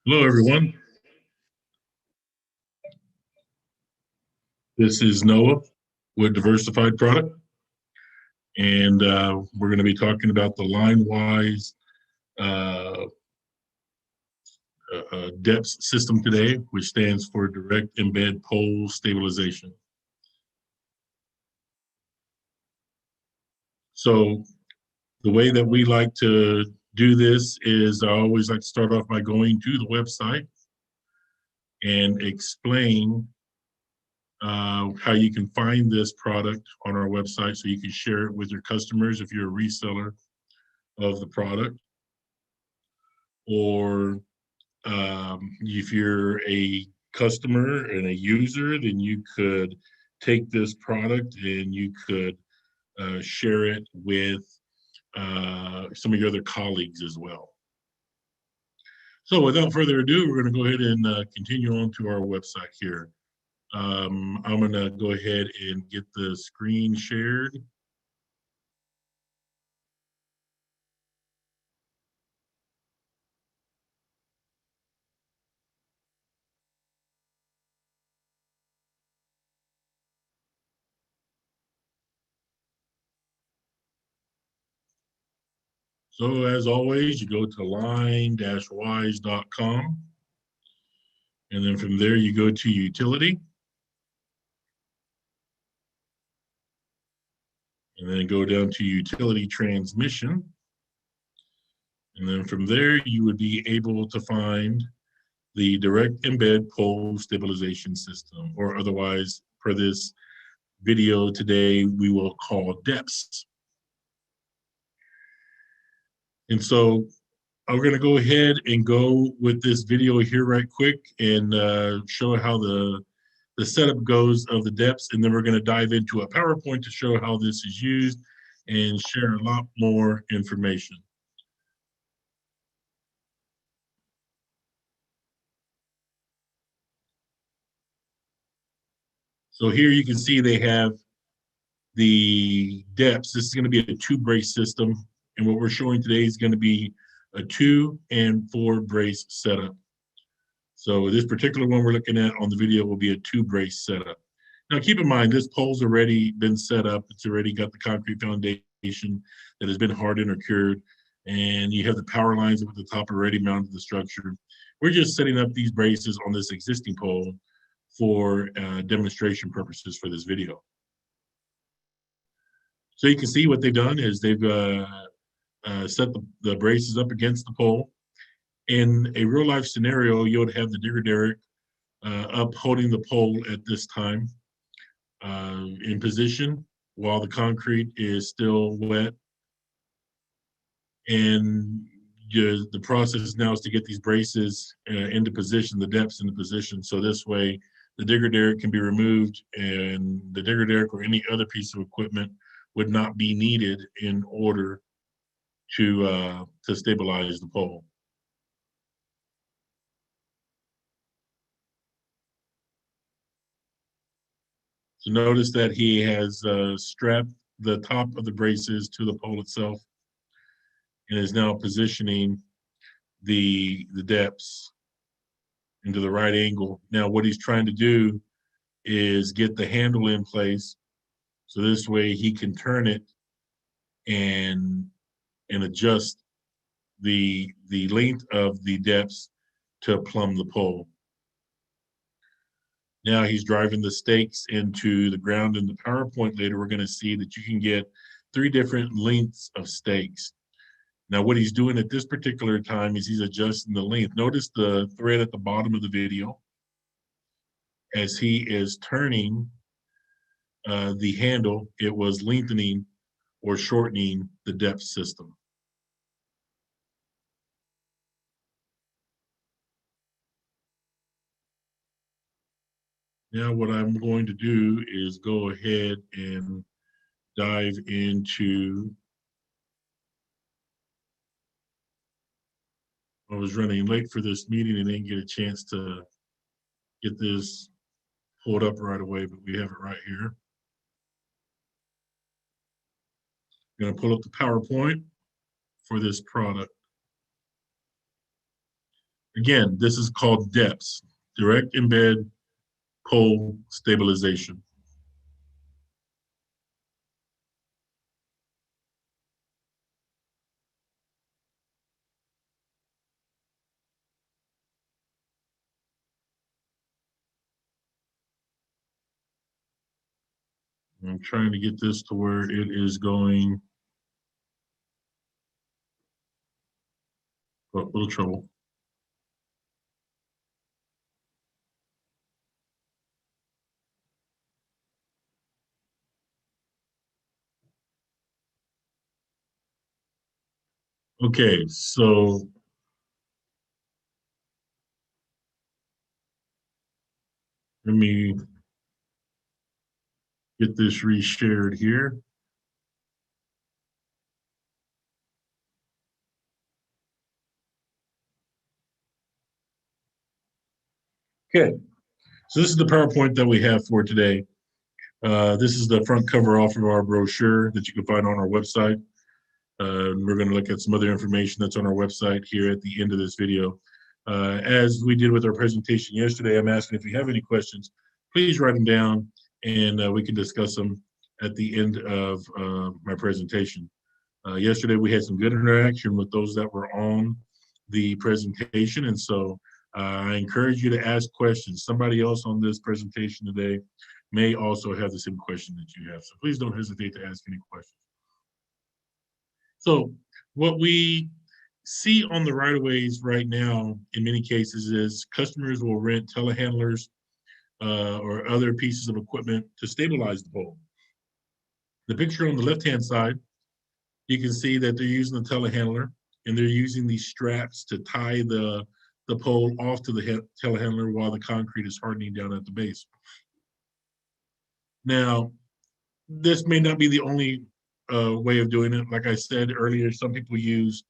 Hello, everyone. This is Noah with Diversified Product, and we're going to be talking about the LineWise DEPS system today, which stands for Direct Embed Pole Stabilization. So the way that we like to do this is I always like to start off by going to the website and explain how you can find this product on our website so you can share it with your customers if you're a reseller of the product, or if you're a customer and a user, then you could take this product and you could share it with some of your other colleagues as well. So without further ado, we're going to go ahead and continue on to our website here. I'm going to go ahead and get the screen shared. So as always, you go to line-wise.com, and then from there you go to utility, and then go down to utility transmission. And then from there, you would be able to find the direct embed pole stabilization system, or otherwise, for this video today, we will call DEPS. And so we're going to go ahead and go with this video here right quick and show how the setup goes of the DEPS, and then we're going to dive into a PowerPoint to show how this is used and share a lot more information. So here you can see they have the DEPS. This is going to be a 2-brace system, and what we're showing today is going to be a 2 and 4 brace setup. So this particular one we're looking at on the video will be a 2-brace setup. Now keep in mind, this pole's already been set up. It's already got the concrete foundation that has been hardened or cured, and you have the power lines up at the top already mounted to the structure. We're just setting up these braces on this existing pole for demonstration purposes for this video. So you can see what they've done is they've set the braces up against the pole. In a real life scenario, you would have the digger derrick up holding the pole at this time in position while the concrete is still wet. And the process now is to get these braces into position, the DEPS into position. So this way the digger derrick can be removed, and the digger derrick or any other piece of equipment would not be needed in order to stabilize the pole. So notice that he has strapped the top of the braces to the pole itself and is now positioning the DEPS into the right angle. Now what he's trying to do is get the handle in place, so this way he can turn it and adjust the length of the DEPS to plumb the pole. Now he's driving the stakes into the ground. In the PowerPoint later, we're going to see that you can get 3 different lengths of stakes. Now what he's doing at this particular time is he's adjusting the length. Notice the thread at the bottom of the video as he is turning the handle. It was lengthening or shortening the DEPS system. Now what I'm going to do is go ahead and dive into, I was running late for this meeting and didn't get a chance to get this pulled up right away, but we have it right here. I'm going to pull up the PowerPoint for this product. Again, this is called DEPS, direct embed pole stabilization. I'm trying to get this to where it is going. Oh, a little trouble. Okay, so let me get this reshared here. Okay, so this is the PowerPoint that we have for today. This is the front cover off of our brochure that you can find on our website. We're going to look at some other information that's on our website here at the end of this video. As we did with our presentation yesterday, I'm asking if you have any questions, please write them down and we can discuss them at the end of my presentation. Yesterday, we had some good interaction with those that were on the presentation, and so I encourage you to ask questions. Somebody else on this presentation today may also have the same question that you have, so please don't hesitate to ask any questions. So what we see on the right-of-ways right now, in many cases, is customers will rent telehandlers or other pieces of equipment to stabilize the pole. The picture on the left-hand side, you can see that they're using the telehandler and they're using these straps to tie the pole off to the telehandler while the concrete is hardening down at the base. Now, this may not be the only way of doing it. Like I said earlier, some people use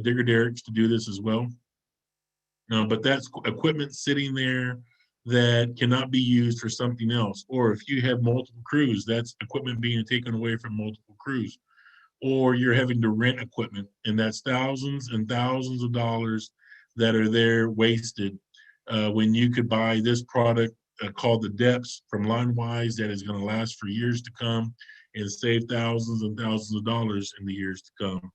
digger derricks to do this as well. But that's equipment sitting there that cannot be used for something else. Or if you have multiple crews, that's equipment being taken away from multiple crews. Or you're having to rent equipment, and that's thousands and thousands of dollars that are there wasted when you could buy this product called the DEPS from LineWise that is going to last for years to come and save thousands and thousands of dollars in the years to come.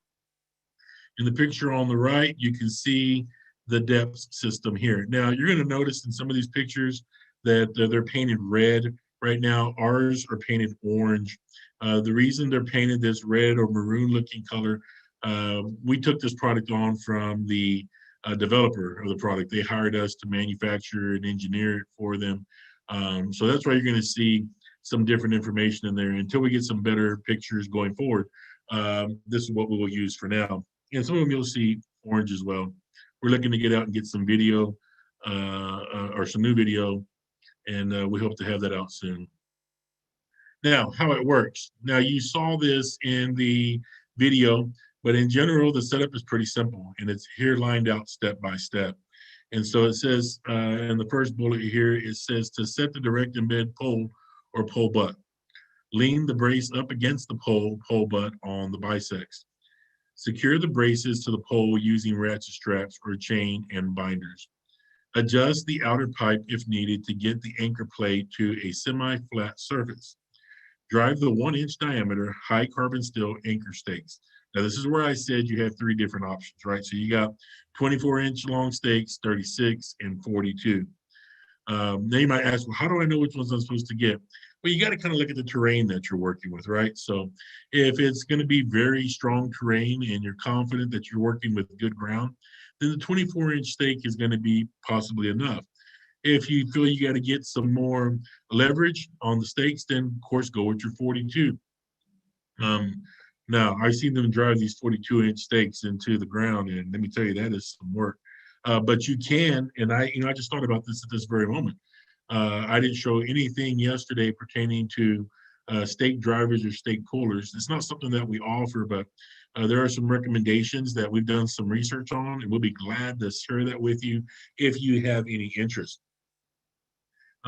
In the picture on the right, you can see the DEPS system here. Now, you're going to notice in some of these pictures that they're painted red. Right now, ours are painted orange. The reason they're painted this red or maroon looking color, we took this product on from the developer of the product. They hired us to manufacture and engineer it for them. So that's why you're going to see some different information in there. Until we get some better pictures going forward, this is what we will use for now. And some of them you'll see orange as well. We're looking to get out and get some video or some new video, and we hope to have that out soon. Now, how it works. Now, you saw this in the video, but in general, the setup is pretty simple, and it's here lined out step by step. And so it says in the first bullet here, it says to set the direct embed pole or pole butt. Lean the brace up against the pole butt on the bisects. Secure the braces to the pole using ratchet straps or chain and binders. Adjust the outer pipe if needed to get the anchor plate to a semi-flat surface. Drive the 1-inch diameter high carbon steel anchor stakes. Now this is where I said you have 3 different options, right? So you got 24-inch long stakes, 36, and 42. Now you might ask, well, how do I know which ones I'm supposed to get? Well, you got to kind of look at the terrain that you're working with, right? So if it's going to be very strong terrain and you're confident that you're working with good ground, then the 24-inch stake is going to be possibly enough. If you feel you got to get some more leverage on the stakes, then of course go with your 42. Now I've seen them drive these 42-inch stakes into the ground, and let me tell you, that is some work. But you can, and I just thought about this at this very moment. I didn't show anything yesterday pertaining to stake drivers or stake pullers. It's not something that we offer, but there are some recommendations that we've done some research on, and we'll be glad to share that with you if you have any interest.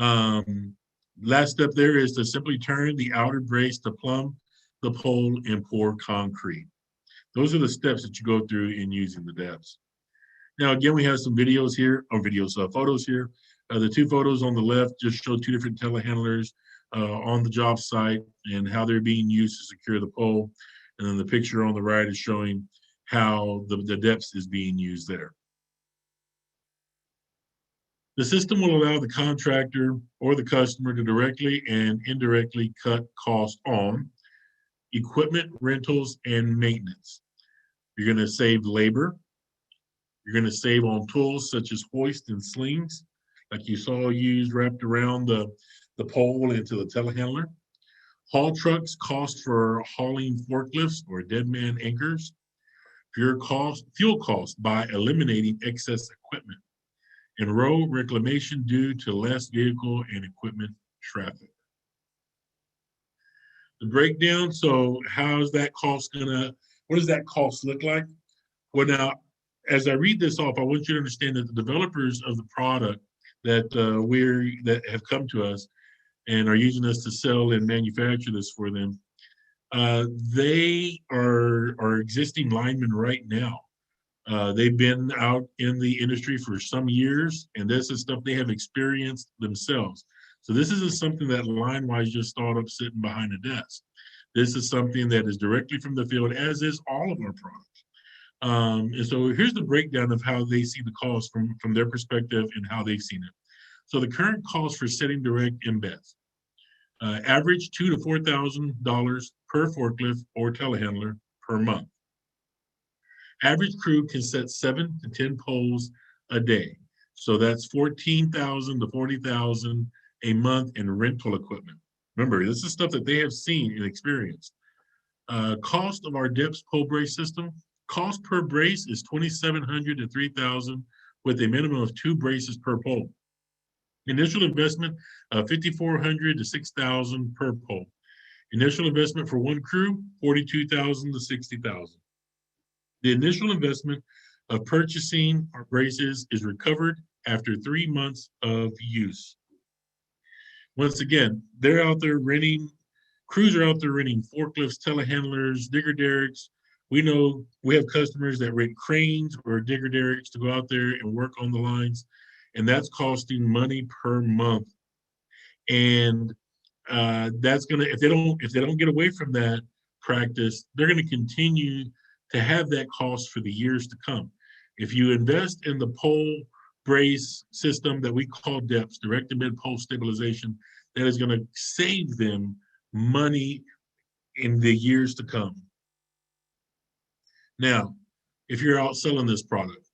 Last step there is to simply turn the outer brace to plumb the pole and pour concrete. Those are the steps that you go through in using the DEPS. Now, again, we have some videos here, or photos here. The two photos on the left just show two different telehandlers on the job site and how they're being used to secure the pole. And then the picture on the right is showing how the DEPS is being used there. The system will allow the contractor or the customer to directly and indirectly cut costs on equipment, rentals, and maintenance. You're going to save labor. You're going to save on tools such as hoist and slings, like you saw used wrapped around the pole into the telehandler. Haul trucks cost for hauling forklifts or dead man anchors. Fuel cost by eliminating excess equipment. And road reclamation due to less vehicle and equipment traffic. The breakdown, so how's that cost what does that cost look like? Well, now, as I read this off, I want you to understand that the developers of the product that have come to us and are using us to sell and manufacture this for them, they are existing linemen right now. They've been out in the industry for some years, and this is stuff they have experienced themselves. So this isn't something that LineWise just thought up sitting behind a desk. This is something that is directly from the field, as is all of our products. And so here's the breakdown of how they see the cost from their perspective and how they've seen it. So the current cost for setting direct embeds, average $2,000 to $4,000 per forklift or telehandler per month. Average crew can set 7 to 10 poles a day. So that's 14,000 to 40,000 a month in rental equipment. Remember, this is stuff that they have seen and experienced. Cost of our DEPS pole brace system, cost per brace is $2,700 to $3,000 with a minimum of 2 braces per pole. Initial investment of $5,400 to $6,000 per pole. Initial investment for one crew, $42,000 to $60,000. The initial investment of purchasing our braces is recovered after 3 months of use. Once again, they're out there renting, crews are out there renting forklifts, telehandlers, digger derricks. We know we have customers that rent cranes or digger derricks to go out there and work on the lines, and that's costing money per month. And that's gonna, if they don't get away from that practice, they're gonna continue to have that cost for the years to come. If you invest in the pole brace system that we call DEPS, direct embed pole stabilization, that is going to save them money in the years to come. Now, if you're out selling this product,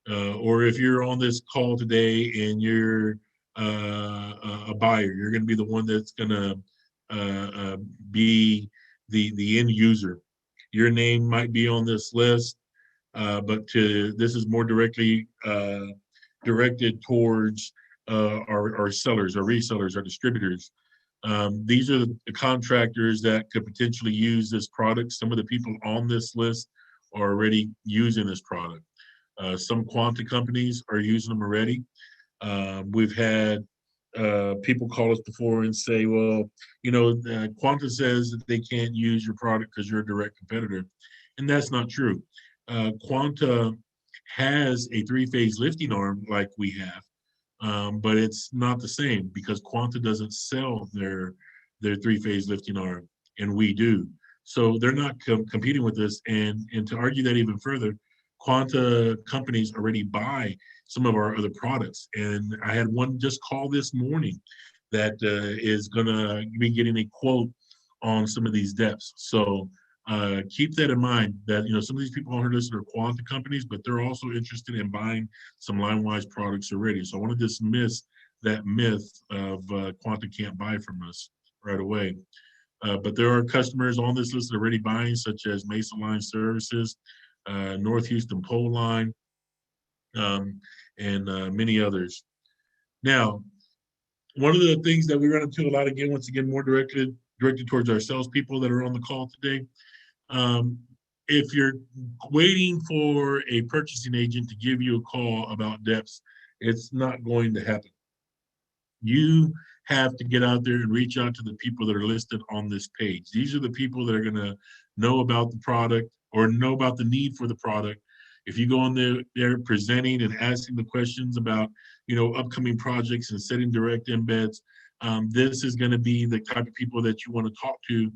or if you're on this call today and you're a buyer, you're going to be the one that's going to be the end user. Your name might be on this list, but this is more directly directed towards our sellers, our resellers, our distributors. These are the contractors that could potentially use this product. Some of the people on this list are already using this product. Some Quanta companies are using them already. We've had people call us before and say, well, you know, Quanta says that they can't use your product because you're a direct competitor. And that's not true. Quanta has a 3-phase lifting arm like we have, but it's not the same because Quanta doesn't sell their 3-phase lifting arm, and we do. So they're not competing with us. And to argue that even further, Quanta companies already buy some of our other products. And I had one just call this morning that is going to be getting a quote on some of these DEPS. So keep that in mind that, you know, some of these people on her list are Quanta companies, but they're also interested in buying some LineWise products already. So I want to dismiss that myth of Quanta can't buy from us right away. But there are customers on this list that are already buying, such as Mesa Line Services, North Houston Pole Line, and many others. Now, one of the things that we run into a lot, again, once again, more directed towards our salespeople that are on the call today. If you're waiting for a purchasing agent to give you a call about DEPS, it's not going to happen. You have to get out there and reach out to the people that are listed on this page. These are the people that are going to know about the product or know about the need for the product If you go on there presenting and asking the questions about, upcoming projects and setting direct embeds, this is going to be the type of people that you want to talk to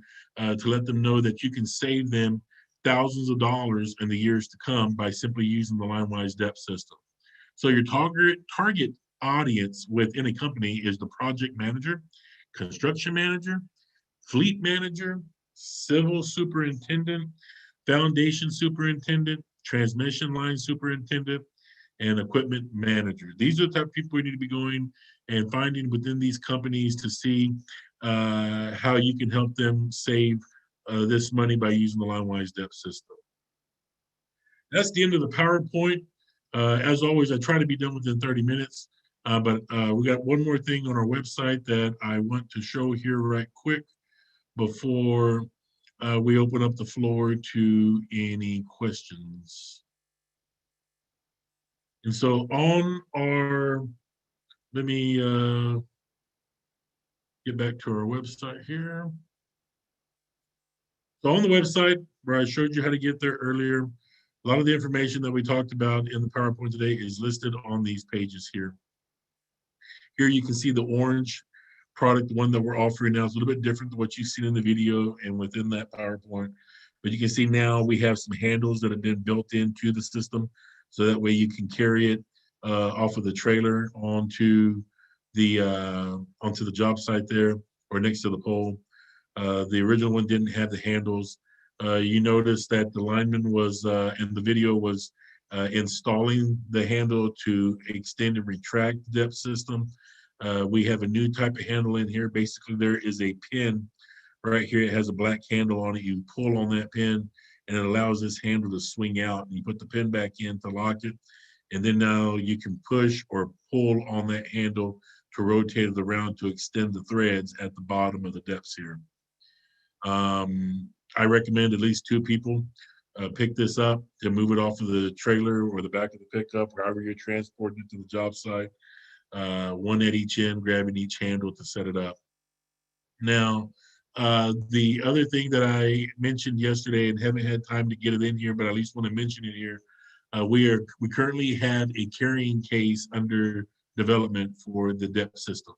let them know that you can save them thousands of dollars in the years to come by simply using the LineWise DEPS system. So your target audience within a company is the project manager, construction manager, fleet manager, civil superintendent, foundation superintendent, transmission line superintendent, and equipment manager. These are the type of people we need to be going and finding within these companies to see how you can help them save this money by using the LineWise DEPS system. That's the end of the PowerPoint. As always, I try to be done within 30 minutes, but we got one more thing on our website that I want to show here right quick before we open up the floor to any questions. And so on our, let me get back to our website here. So on the website where I showed you how to get there earlier, a lot of the information that we talked about in the PowerPoint today is listed on these pages here. Here you can see the orange product, the one that we're offering now is a little bit different than what you've seen in the video and within that PowerPoint. But you can see now we have some handles that have been built into the system, so that way you can carry it off of the trailer onto the job site there or next to the pole. The original one didn't have the handles. You notice that the lineman was in the video was installing the handle to extend and retract the DEPS system. We have a new type of handle in here. Basically, there is a pin right here. It has a black handle on it. You pull on that pin, and it allows this handle to swing out. And you put the pin back in to lock it, and then now you can push or pull on that handle to rotate it around to extend the threads at the bottom of the DEPS here. I recommend at least 2 people pick this up to move it off of the trailer or the back of the pickup, wherever you're transporting it to the job site. One at each end, grabbing each handle to set it up. Now, the other thing that I mentioned yesterday and haven't had time to get it in here, but I at least want to mention it here, we currently have a carrying case under development for the DEPS system.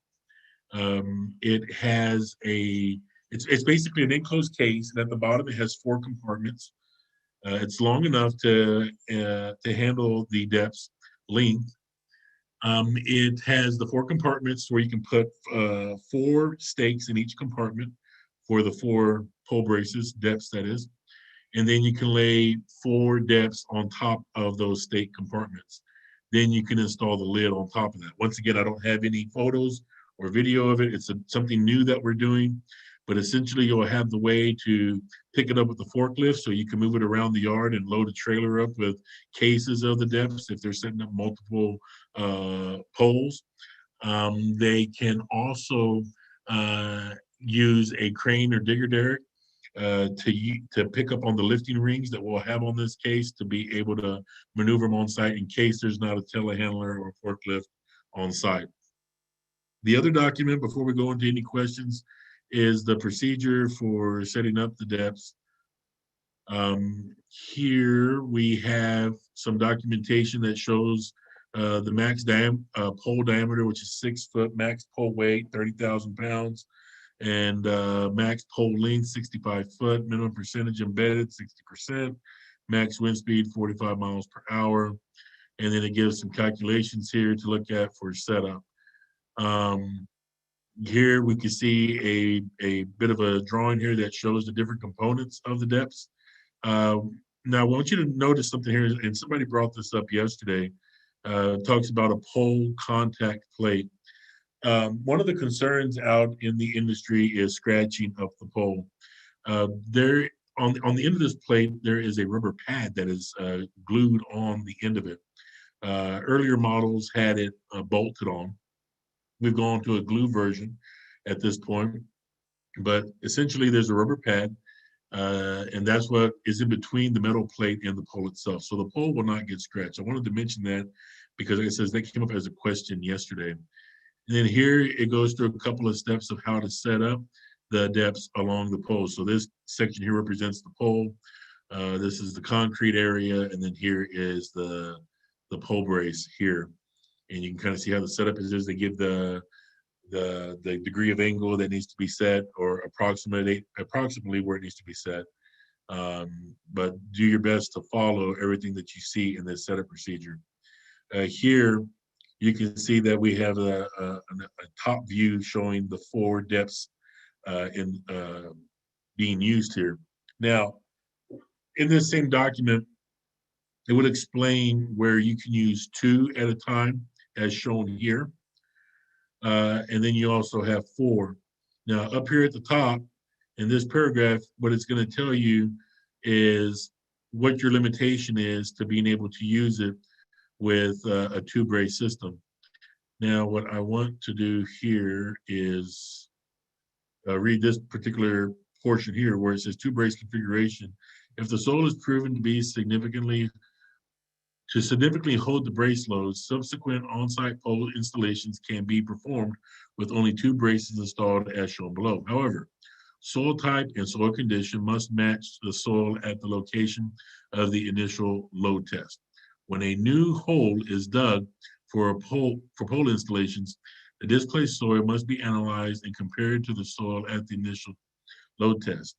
It has it's basically an enclosed case, and at the bottom it has 4 compartments. It's long enough to handle the DEPS length. It has the 4 compartments where you can put 4 stakes in each compartment for the 4 pole braces, DEPS that is. And then you can lay 4 DEPS on top of those stake compartments. Then you can install the lid on top of that. Once again, I don't have any photos or video of it. It's something new that we're doing. But essentially, you'll have the way to pick it up with the forklift, so you can move it around the yard and load a trailer up with cases of the DEPS if they're setting up multiple poles. They can also use a crane or digger derrick to pick up on the lifting rings that we'll have on this case to be able to maneuver them on site in case there's not a telehandler or forklift on site. The other document, before we go into any questions, is the procedure for setting up the DEPS. Here we have some documentation that shows the max pole diameter, which is 6 foot, max pole weight, 30,000 pounds, and max pole length, 65 foot, minimum percentage embedded, 60%, max wind speed, 45 miles per hour. And then it gives some calculations here to look at for setup. Here we can see a bit of a drawing here that shows the different components of the DEPS. Now, I want you to notice something here, and somebody brought this up yesterday. Talks about a pole contact plate. One of the concerns out in the industry is scratching up the pole. There, on the end of this plate, there is a rubber pad that is glued on the end of it. Earlier models had it bolted on. We've gone to a glue version at this point, but essentially there's a rubber pad, and that's what is in between the metal plate and the pole itself. So the pole will not get scratched. I wanted to mention that because it says that came up as a question yesterday. And then here it goes through a couple of steps of how to set up the DEPS along the pole. So this section here represents the pole. This is the concrete area, and then here is the pole brace here. And you can kind of see how the setup is. They give the degree of angle that needs to be set, or approximately where it needs to be set. But do your best to follow everything that you see in this setup procedure. Here, you can see that we have a top view showing the 4 depths being used here. Now, in this same document, it would explain where you can use 2 at a time, as shown here. And then you also have 4. Now, up here at the top, in this paragraph, what it's going to tell you is what your limitation is to being able to use it with a 2 brace system. Now, what I want to do here is read this particular portion here where it says 2 brace configuration. If the soil is proven to be significantly hold the brace loads, subsequent on-site pole installations can be performed with only 2 braces installed as shown below. However, soil type and soil condition must match the soil at the location of the initial load test. When a new hole is dug for pole installations, the displaced soil must be analyzed and compared to the soil at the initial load test.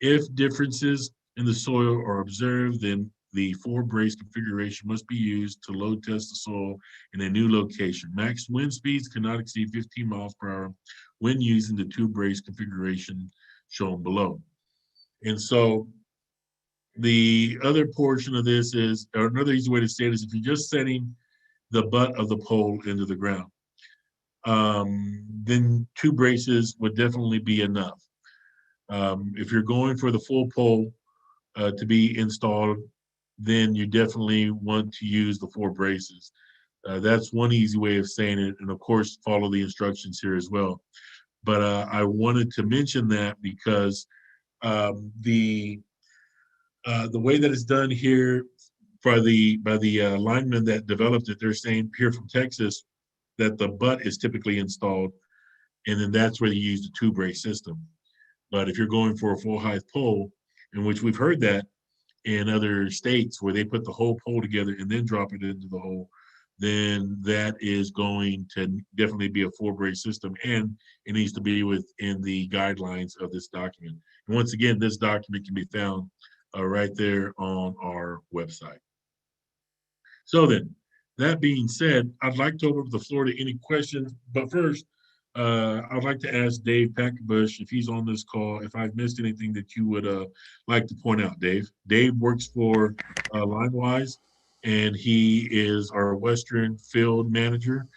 If differences in the soil are observed, then the 4 brace configuration must be used to load test the soil in a new location. Max wind speeds cannot exceed 15 miles per hour when using the 2 brace configuration shown below. And so the other portion of this is, or another easy way to say it is, if you're just setting the butt of the pole into the ground, then 2 braces would definitely be enough. If you're going for the full pole to be installed, then you definitely want to use the 4 braces. That's one easy way of saying it, and of course, follow the instructions here as well. But I wanted to mention that because the way that it's done here by the lineman that developed it, they're saying here from Texas that the butt is typically installed, and then that's where you use the 2 brace system. But if you're going for a full height pole, in which we've heard that in other states where they put the whole pole together and then drop it into the hole, then that is going to definitely be a 4 brace system, and it needs to be within the guidelines of this document. And once again, this document can be found right there on our website. So then, that being said, I'd like to open up the floor to any questions, but first, I'd like to ask Dave Packerbush, if he's on this call, if I've missed anything that you would like to point out, Dave. Dave works for LineWise, and he is our Western field manager,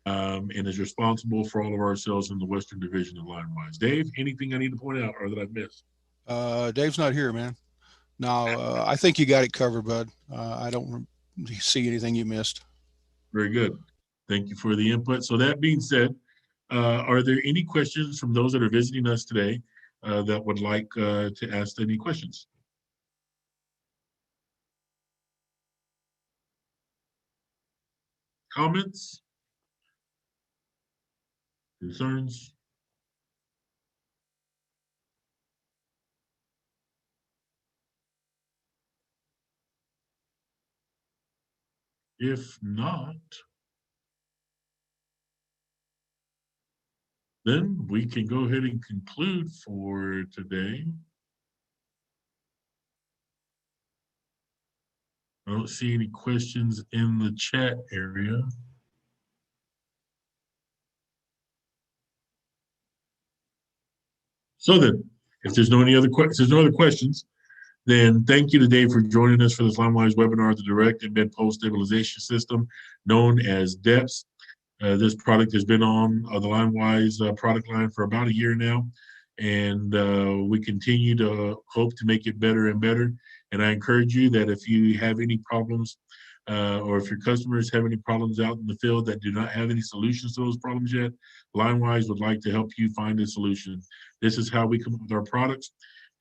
and is responsible for all of our sales in the Western division of LineWise. Dave, anything I need to point out or that I've missed? Dave's not here, man. No, I think you got it covered, bud. I don't see anything you missed. Very good. Thank you for the input. So that being said, are there any questions from those that are visiting us today that would like to ask any questions? Comments? Concerns? If not, then we can go ahead and conclude for today. I don't see any questions in the chat area. So then, if there's no other questions, then thank you today for joining us for this LineWise webinar, the Direct Embed Pole Stabilization System, known as DEPS. This product has been on the LineWise product line for about a year now, and we continue to hope to make it better and better. And I encourage you that if you have any problems, or if your customers have any problems out in the field that do not have any solutions to those problems yet, LineWise would like to help you find a solution. This is how we come up with our products,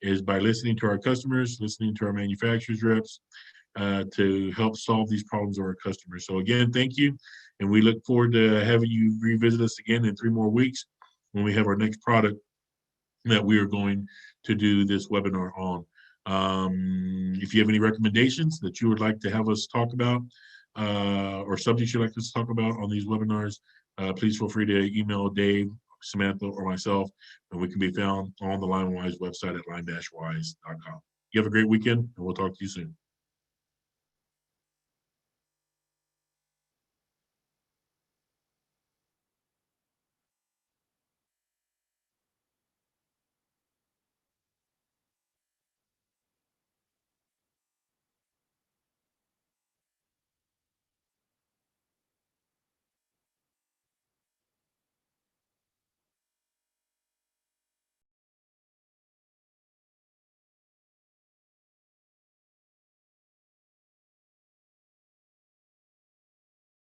is by listening to our customers, listening to our manufacturers reps, to help solve these problems of our customers. So again, thank you. And we look forward to having you revisit us again in 3 more weeks when we have our next product that we are going to do this webinar on. If you have any recommendations that you would like to have us talk about, or subjects you'd like us to talk about on these webinars, please feel free to email Dave, Samantha, or myself, and we can be found on the LineWise website at line-wise.com. You have a great weekend, and we'll talk to you soon.